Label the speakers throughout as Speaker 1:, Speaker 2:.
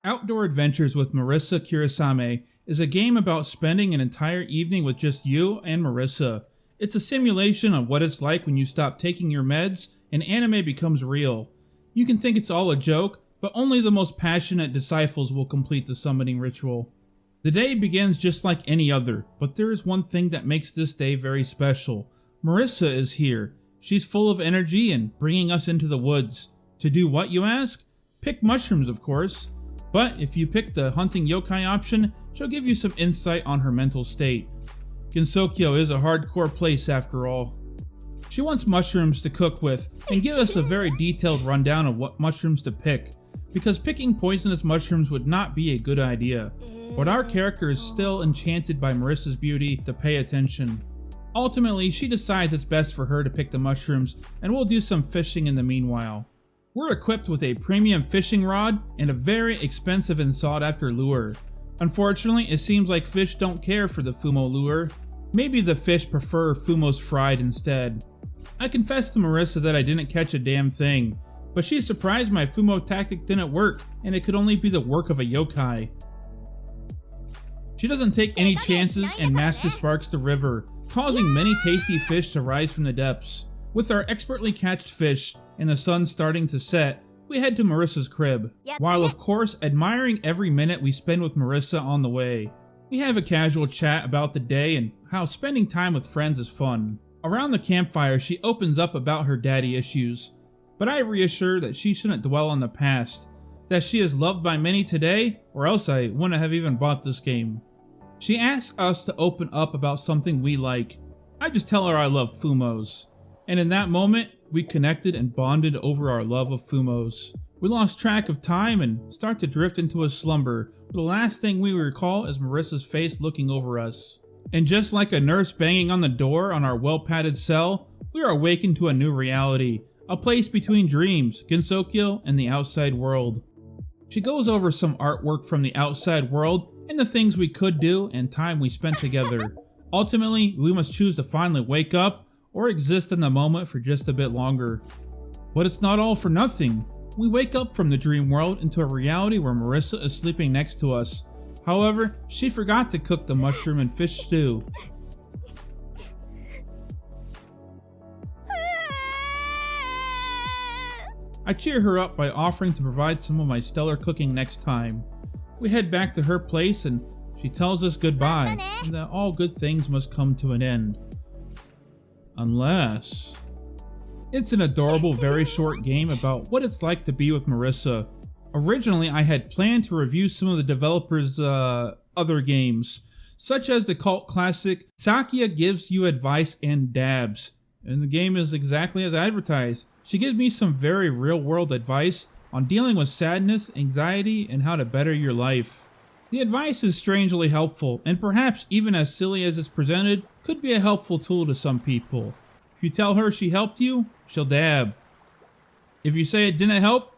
Speaker 1: Outdoor Adventures with Marisa Kirisame is a game about spending an entire evening with just you and Marisa. It's a simulation of what it's like when you stop taking your meds and anime becomes real. You can think it's all a joke, but only the most passionate disciples will complete the summoning ritual. The day begins just like any other, but there is one thing that makes this day very special. Marisa is here. She's full of energy and bringing us into the woods. To do what, you ask? Pick mushrooms, of course. But if you pick the hunting yokai option, she'll give you some insight on her mental state. Gensokyo is a hardcore place after all. She wants mushrooms to cook with and give us a very detailed rundown of what mushrooms to pick, because picking poisonous mushrooms would not be a good idea. But our character is still enchanted by Marisa's beauty to pay attention. Ultimately, she decides it's best for her to pick the mushrooms, and we'll do some fishing in the meanwhile. We're equipped with a premium fishing rod and a very expensive and sought after lure. Unfortunately, it seems like fish don't care for the Fumo lure. Maybe the fish prefer Fumos fried instead. I confessed to Marisa that I didn't catch a damn thing, but she's surprised my Fumo tactic didn't work and it could only be the work of a yokai. She doesn't take any chances and master sparks the river, causing many tasty fish to rise from the depths. With our expertly catched fish and the sun starting to set, we head to Marisa's crib, while of course admiring every minute we spend with Marisa on the way. We have a casual chat about the day and how spending time with friends is fun. Around the campfire, she opens up about her daddy issues, but I reassure that she shouldn't dwell on the past, that she is loved by many today, or else I wouldn't have even bought this game. She asks us to open up about something we like. I just tell her I love Fumos. And in that moment, we connected and bonded over our love of Fumos. We lost track of time and start to drift into a slumber. The last thing we recall is Marisa's face looking over us. And just like a nurse banging on the door on our well-padded cell, we are awakened to a new reality. A place between dreams, Gensokyo, and the outside world. She goes over some artwork from the outside world and the things we could do and time we spent together. Ultimately, we must choose to finally wake up or exist in the moment for just a bit longer. But it's not all for nothing. We wake up from the dream world into a reality where Marisa is sleeping next to us. However, she forgot to cook the mushroom and fish stew. I cheer her up by offering to provide some of my stellar cooking next time. We head back to her place and she tells us goodbye and that all good things must come to an end. Unless... It's an adorable, very short game about what it's like to be with Marisa. Originally, I had planned to review some of the developers' other games, such as the cult classic Sakuya Gives You Advice and Dabs. And the game is exactly as advertised. She gives me some very real-world advice on dealing with sadness, anxiety, and how to better your life. The advice is strangely helpful, and perhaps even as silly as it's presented, could be a helpful tool to some people. If you tell her she helped you, she'll dab. If you say it didn't help,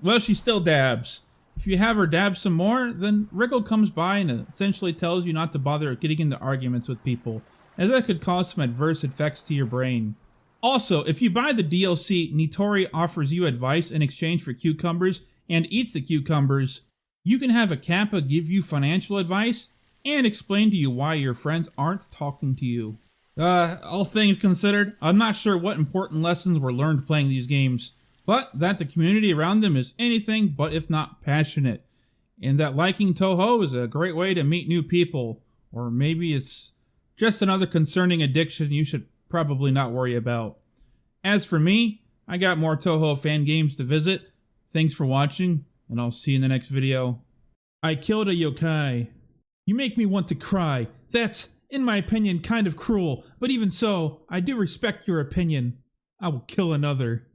Speaker 1: well, she still dabs. If you have her dab some more, then Wriggle comes by and essentially tells you not to bother getting into arguments with people, as that could cause some adverse effects to your brain. Also, if you buy the DLC, Nitori offers you advice in exchange for cucumbers and eats the cucumbers. You can have a Kappa give you financial advice and explain to you why your friends aren't talking to you. All things considered, I'm not sure what important lessons were learned playing these games, but that the community around them is anything but if not passionate, and that liking Touhou is a great way to meet new people, or maybe it's just another concerning addiction you should probably not worry about. As for me, I got more Touhou fan games to visit. Thanks for watching, and I'll see you in the next video. I killed a yokai. You make me want to cry. That's, in my opinion, kind of cruel, but even so, I do respect your opinion. I will kill another.